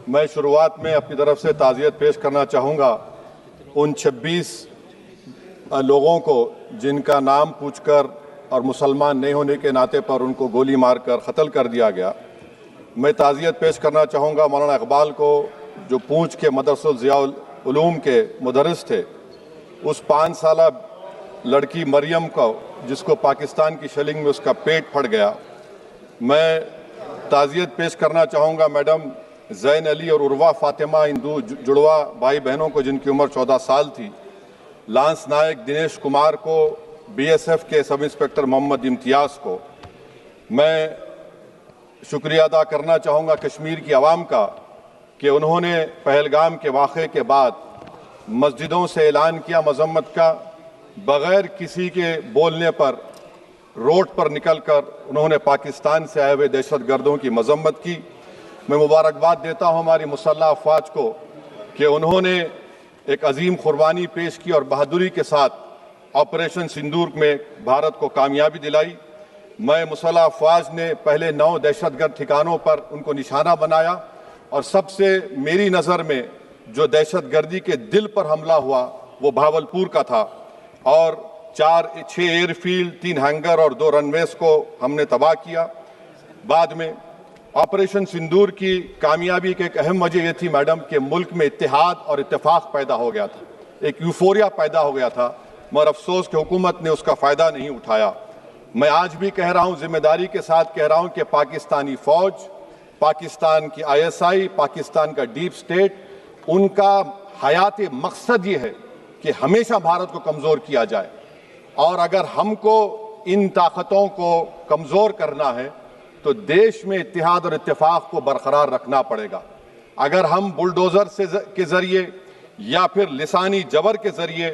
मैं शुरुआत में अपनी तरफ से ताज़ियत पेश करना चाहूँगा उन 26 लोगों को जिनका नाम पूछकर और मुसलमान नहीं होने के नाते पर उनको गोली मारकर कत्ल कर दिया गया। मैं ताज़ियत पेश करना चाहूँगा मौलाना इकबाल को, जो पूंछ के मदरसुल ज़ियाउल उलूम के मुदर्रिस थे, उस 5 साला लड़की मरियम को जिसको पाकिस्तान की शेलिंग में उसका पेट फट गया। मैं ताज़ियत पेश करना चाहूँगा मैडम ज़ैन अली और उर्वा फातिमा, इन दो जुड़वा भाई बहनों को जिनकी उम्र 14 साल थी। लांस नायक दिनेश कुमार को, बीएसएफ के सब इंस्पेक्टर मोहम्मद इम्तियाज़ को। मैं शुक्रिया अदा करना चाहूँगा कश्मीर की आवाम का कि उन्होंने पहलगाम के वाक़े के बाद मस्जिदों से ऐलान किया मज़म्मत का, बग़ैर किसी के बोलने पर रोड पर निकलकर उन्होंने पाकिस्तान से आए हुए दहशतगर्दों की मज़म्मत की। मैं मुबारकबाद देता हूँ हमारी मुसल्लह अफ़वाज को कि उन्होंने एक अजीम कुर्बानी पेश की और बहादुरी के साथ ऑपरेशन सिंदूर में भारत को कामयाबी दिलाई। मैं मुसल्लह अफ़वाज ने पहले 9 दहशतगर्द ठिकानों पर उनको निशाना बनाया और सबसे मेरी नज़र में जो दहशतगर्दी के दिल पर हमला हुआ वो भावलपुर का था और 6 एयरफील्ड, 3 हैंगर और 2 रनवेज को हमने तबाह किया। बाद में ऑपरेशन सिंदूर की कामयाबी की एक अहम वजह यह थी मैडम कि मुल्क में इत्तेहाद और इत्तेफाक पैदा हो गया था, एक यूफोरिया पैदा हो गया था, मगर अफसोस कि हुकूमत ने उसका फ़ायदा नहीं उठाया। मैं आज भी कह रहा हूँ, जिम्मेदारी के साथ कह रहा हूँ कि पाकिस्तानी फ़ौज, पाकिस्तान की ISI, पाकिस्तान का डीप स्टेट, उनका हयाती मकसद ये है कि हमेशा भारत को कमज़ोर किया जाए और अगर हमको इन ताकतों को कमज़ोर करना है तो देश में इत्तेहाद और इत्तेफाक को बरकरार रखना पड़ेगा। अगर हम बुलडोज़र के ज़रिए या फिर लिसानी जबर के ज़रिए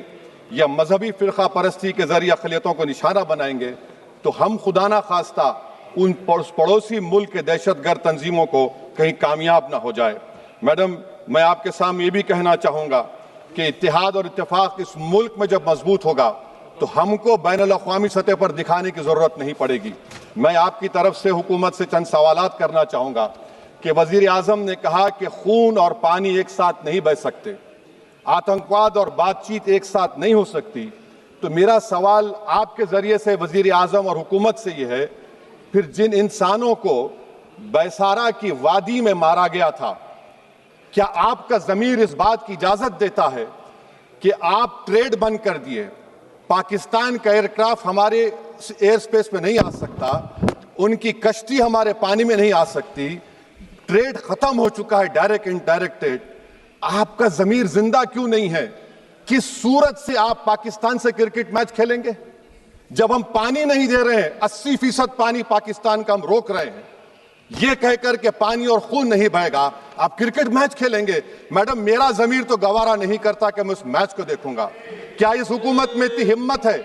या मजहबी फ़िरक़ा परस्ती के ज़रिए अक़लियतों को निशाना बनाएंगे तो हम खुदा ना खास्ता उन पड़ोसी मुल्क के दहशतगर्द तंजीमों को कहीं कामयाब ना हो जाए। मैडम, मैं आपके सामने ये भी कहना चाहूँगा कि इत्तेहाद और इत्तेफाक इस मुल्क में जब मजबूत होगा तो हमको बैनुल अक़वामी सतह पर दिखाने की ज़रूरत नहीं पड़ेगी। मैं आपकी तरफ से हुकूमत से चंद सवालात करना चाहूँगा कि वज़ीर आज़म ने कहा कि खून और पानी एक साथ नहीं बह सकते, आतंकवाद और बातचीत एक साथ नहीं हो सकती। तो मेरा सवाल आपके ज़रिए से वज़ीर आज़म और हुकूमत से ये है, फिर जिन इंसानों को बैसारा की वादी में मारा गया था, क्या आपका ज़मीर इस बात की इजाज़त देता है कि आप ट्रेड बंद कर दिए, पाकिस्तान का एयरक्राफ्ट हमारे एयर स्पेस में नहीं आ सकता, उनकी कश्ती हमारे पानी में नहीं आ सकती, ट्रेड खत्म हो चुका है डायरेक्ट इनडायरेक्टेड, आपका ज़मीर जिंदा क्यों नहीं है? किस सूरत से आप पाकिस्तान से क्रिकेट मैच खेलेंगे जब हम पानी नहीं दे रहे हैं? 80% पानी पाकिस्तान का हम रोक रहे हैं, ये कहकर के पानी और खून नहीं बहेगा, आप क्रिकेट मैच खेलेंगे? मैडम, मेरा ज़मीर तो गवारा नहीं करता कि मैं उस मैच को देखूंगा। क्या इस हुकूमत में इतनी हिम्मत है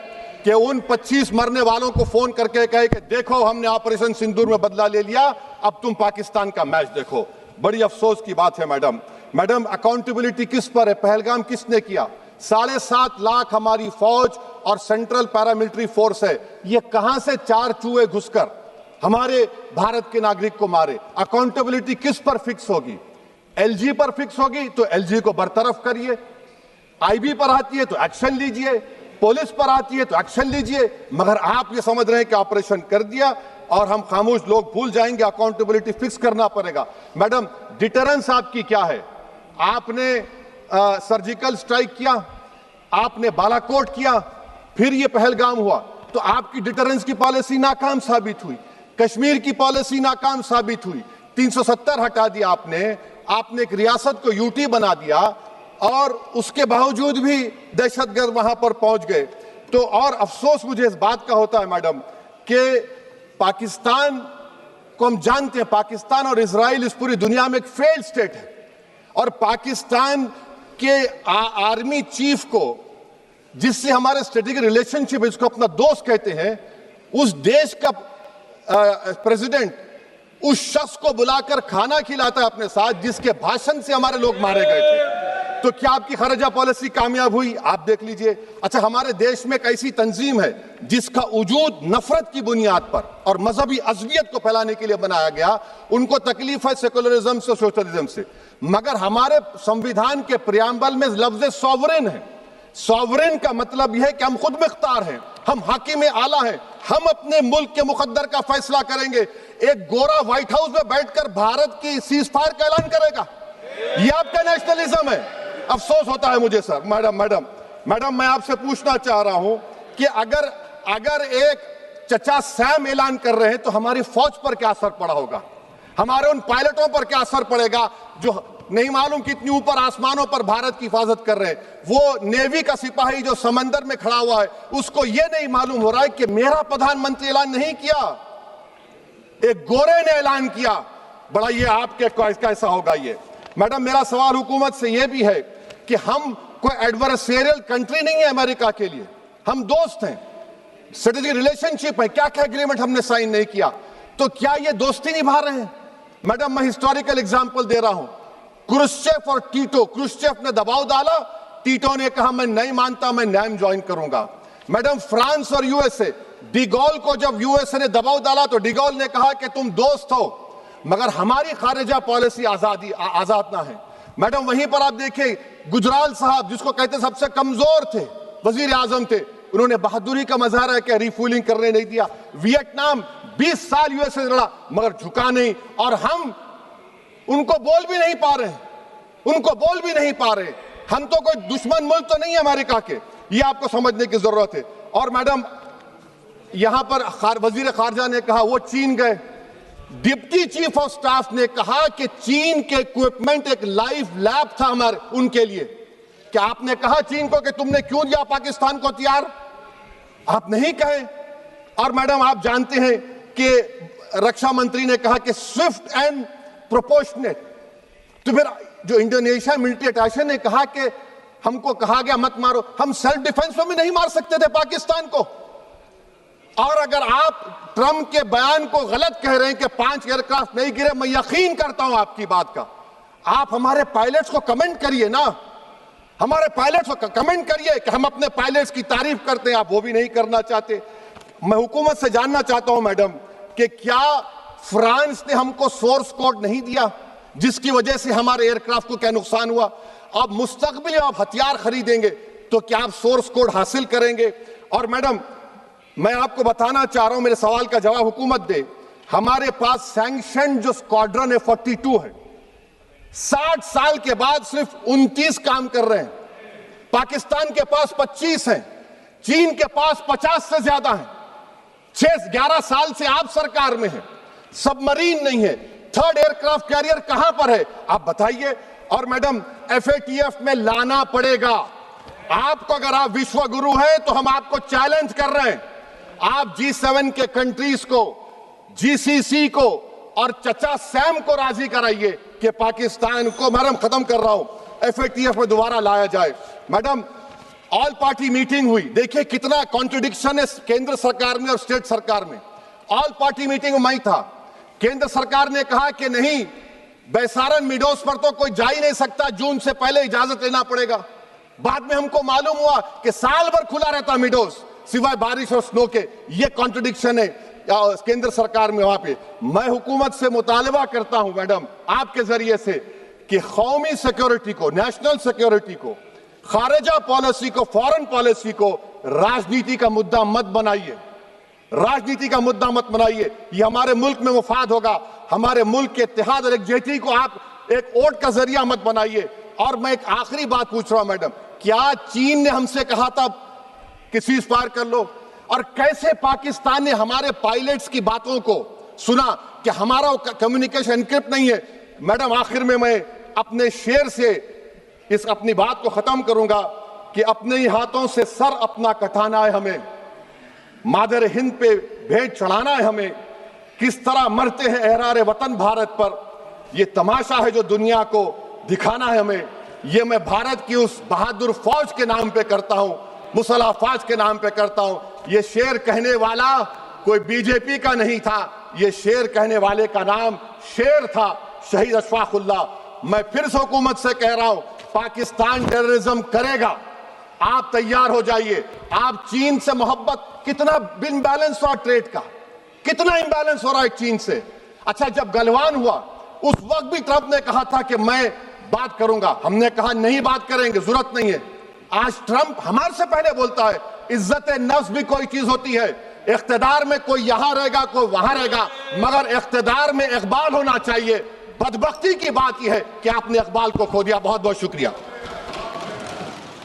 कि उन 25 मरने वालों को फोन करके कहे कि देखो हमने ऑपरेशन सिंदूर में बदला ले लिया, अब तुम पाकिस्तान का मैच देखो? बड़ी अफसोस की बात है मैडम, अकाउंटेबिलिटी किस पर है? पहलगाम किसने किया? 7.5 लाख हमारी फौज और सेंट्रल पैरामिलिट्री फोर्स है, ये कहां से 4 चूहे घुसकर हमारे भारत के नागरिक को मारे? अकाउंटेबिलिटी किस पर फिक्स होगी? LG पर फिक्स होगी तो LG को बरतरफ करिए, IB पर आती है तो एक्शन लीजिए, पुलिस पर आती है तो एक्शन लीजिए, मगर आप ये समझ रहे हैं कि ऑपरेशन कर दिया और हम खामोश लोग भूल जाएंगे, अकाउंटेबिलिटी फिक्स करना पड़ेगा। मैडम, डिटरेंस आपकी क्या है? आपने सर्जिकल स्ट्राइक किया, आपने बालाकोट किया, फिर ये पहलगाम हुआ, तो आपकी डिटरेंस की पॉलिसी नाकाम साबित हुई, कश्मीर की पॉलिसी नाकाम साबित हुई, 370 हटा दिया आपने एक रियासत को UT बना दिया और उसके बावजूद भी दहशतगर्द वहां पर पहुंच गए। तो और अफसोस मुझे इस बात का होता है मैडम कि पाकिस्तान को हम जानते हैं, पाकिस्तान और इजराइल इस पूरी दुनिया में एक फेल्ड स्टेट है और पाकिस्तान के आर्मी चीफ को, जिससे हमारे स्ट्रेटेजिक रिलेशनशिप है, जिसको अपना दोस्त कहते हैं, उस देश का प्रेसिडेंट उस शख्स को बुलाकर खाना खिलाता है अपने साथ जिसके भाषण से हमारे लोग मारे गए थे। तो क्या आपकी खारजा पॉलिसी कामयाब हुई? आप देख लीजिए। अच्छा, हमारे देश में एक ऐसी तंजीम है जिसका वजूद नफरत की बुनियाद पर और मजहबी अज़वियत को फैलाने के लिए बनाया गया। उनको तकलीफ है सेकुलरिज्म से, सोशलिज्म से, मगर हमारे संविधान के प्रियम्बल में लफ्ज सॉवरेन है। सॉवरेन का मतलब यह है कि हम खुद मुख्तार हैं, हम हाकिम आला हैं, हम अपने मुल्क के मुकद्दर का फैसला करेंगे। एक गोरा व्हाइट हाउस में बैठकर भारत की सीज फायर का ऐलान करेगा? ये आपका नेशनलिज्म है? अफसोस होता है मुझे सर। मैडम मैं आपसे पूछना चाह रहा हूं कि अगर एक चचा सैम ऐलान कर रहे हैं तो हमारी फौज पर क्या असर पड़ा होगा? हमारे उन पायलटों पर क्या असर पड़ेगा जो नहीं मालूम कितनी ऊपर आसमानों पर भारत की हिफाजत कर रहे हैं? वो नेवी का सिपाही जो समंदर में खड़ा हुआ है, उसको यह नहीं मालूम हो रहा है कि मेरा प्रधानमंत्री ऐलान नहीं किया, एक गोरे ने ऐलान किया। बड़ा ये आपके कैसा होगा ये? मैडम, मेरा सवाल हुकूमत से यह भी है कि हम कोई एडवर्सेरियल कंट्री नहीं है अमेरिका के लिए, हम दोस्त हैं, स्ट्रेटेजिक रिलेशनशिप है। क्या क्या एग्रीमेंट हमने साइन नहीं किया, तो क्या ये दोस्ती निभा रहे हैं? मैडम, मैं हिस्टोरिकल एग्जांपल दे रहा हूं, क्रुश्चेव और टीटो। क्रुश्चेव ने दबाव डाला, टीटो ने कहा मैं नहीं मानता, मैं नैम ज्वाइन करूंगा। मैडम, फ्रांस और यूएसए, डिगोल को जब यूएसए ने दबाव डाला तो डिगोल ने कहा कि तुम दोस्त हो मगर हमारी खारिजा पॉलिसी आजाद ना है। मैडम, वहीं पर आप देखिए गुजराल साहब, जिसको कहते सबसे कमजोर थे, वजीर आजम थे, उन्होंने बहादुरी का मजारा किया, रिफूलिंग करने नहीं दिया। वियतनाम 20 साल यूएसए से लड़ा मगर झुका नहीं, और हम उनको बोल भी नहीं पा रहे। हम तो कोई दुश्मन मुल्क तो नहीं है अमेरिका के, ये आपको समझने की जरूरत है। और मैडम, यहां पर वजीर खारजा ने कहा वो चीन गए, डिप्टी चीफ ऑफ स्टाफ ने कहा कि चीन के इक्विपमेंट एक लाइव लैब था हमारे उनके लिए। क्या आपने कहा चीन को कि तुमने क्यों दिया पाकिस्तान को हथियार? आप नहीं कहे। और मैडम, आप जानते हैं कि रक्षा मंत्री ने कहा कि स्विफ्ट एंड प्रोपोर्शनेट। तो फिर जो इंडोनेशिया मिलिट्री अटैचे ने कहा कि हमको कहा गया मत मारो, हम सेल्फ डिफेंस में भी नहीं मार सकते थे पाकिस्तान को। और अगर आप ट्रंप के बयान को गलत कह रहे हैं कि 5 एयरक्राफ्ट नहीं गिरे, मैं यकीन करता हूं आपकी बात का। आप हमारे पायलट्स को कमेंट करिए ना, हमारे पायलट्स को कमेंट करिए कि हम अपने पायलट्स की तारीफ करते हैं, आप वो भी नहीं करना चाहते। मैं हुकूमत से जानना चाहता हूं मैडम कि क्या फ्रांस ने हमको सोर्स कोड नहीं दिया जिसकी वजह से हमारे एयरक्राफ्ट को क्या नुकसान हुआ? अब मुस्तकबिल में आप हथियार खरीदेंगे तो क्या आप सोर्स कोड हासिल करेंगे? और मैडम, मैं आपको बताना चाह रहा हूं, मेरे सवाल का जवाब हुकूमत दे। हमारे पास सैंक्शन जो स्क्वाड्रन है 42 है, 60 साल के बाद सिर्फ 29 काम कर रहे हैं। पाकिस्तान के पास 25 हैं, चीन के पास 50 से ज्यादा हैं। 11 साल से आप सरकार में हैं, सबमरीन नहीं है, थर्ड एयरक्राफ्ट कैरियर कहां पर है आप बताइए। और मैडम, FATF में लाना पड़ेगा आपको। अगर आप विश्व गुरु हैं तो हम आपको चैलेंज कर रहे हैं, आप G7 के कंट्रीज को, GCC को और चचा सैम को राजी कराइए कि पाकिस्तान को, मैडम खत्म कर रहा हूं, FATF में दोबारा लाया जाए। मैडम, ऑल पार्टी मीटिंग हुई, देखिए कितना कॉन्ट्रडिक्शन है केंद्र सरकार में और स्टेट सरकार में। ऑल पार्टी मीटिंग में मैं था, केंद्र सरकार ने कहा कि नहीं, बैसारन मिडोस पर तो कोई जा ही नहीं सकता, जून से पहले इजाजत लेना पड़ेगा। बाद में हमको मालूम हुआ कि साल भर खुला रहता मिडोस सिवाय बारिश और स्नो के। ये कॉन्ट्रडिक्शन है केंद्र सरकार में। वहां पे मैं हुकूमत से मुतालबा करता हूं मैडम आपके जरिए से कि कौमी सिक्योरिटी को, नेशनल सिक्योरिटी को, खारिजा पॉलिसी को, फॉरेन पॉलिसी को राजनीति का मुद्दा मत बनाइए, राजनीति का मुद्दा मत बनाइए। ये हमारे मुल्क में मुफाद होगा, हमारे मुल्क के इत्तेहाद और एकजुटती को आप एक वोट का जरिया मत बनाइए। और मैं एक आखिरी बात पूछ रहा हूं मैडम, क्या चीन ने हमसे कहा था कि सीज फायर कर लो? और कैसे पाकिस्तान ने हमारे पायलट्स की बातों को सुना कि हमारा कम्युनिकेशन एनक्रिप्ट नहीं है? मैडम, आखिर में मैं अपने शेर से इस अपनी बात को खत्म करूंगा कि अपने ही हाथों से सर अपना कटाना है हमें, मादर हिंद पे भेंट चढ़ाना है हमें। किस तरह मरते हैं एहरार वतन भारत पर, यह तमाशा है जो दुनिया को दिखाना है हमें। ये मैं भारत की उस बहादुर फौज के नाम पे करता हूं, मुसल्ह फौज के नाम पे करता हूं। ये शेर कहने वाला कोई बीजेपी का नहीं था, ये शेर कहने वाले का नाम शेर था, शहीद अशफाकुल्लाह। मैं फिर से हुकूमत से कह रहा हूं, पाकिस्तान टेररिज्म करेगा, आप तैयार हो जाइए। आप चीन से मोहब्बत, कितना इम्बैलेंस हुआ ट्रेड का, कितना इम्बैलेंस हो रहा है चीन से। अच्छा, जब गलवान हुआ उस वक्त भी ट्रंप ने कहा था कि मैं बात करूंगा, हमने कहा नहीं बात करेंगे, जरूरत नहीं है। आज ट्रंप हमारे से पहले बोलता है इज्जत नफ्स भी कोई चीज होती है, इख्तिदार में कोई यहां रहेगा कोई वहां रहेगा, मगर इख्तिदार में इकबाल होना चाहिए। बदबख्ती की बात यह है कि आपने इकबाल को खो दिया। बहुत बहुत शुक्रिया।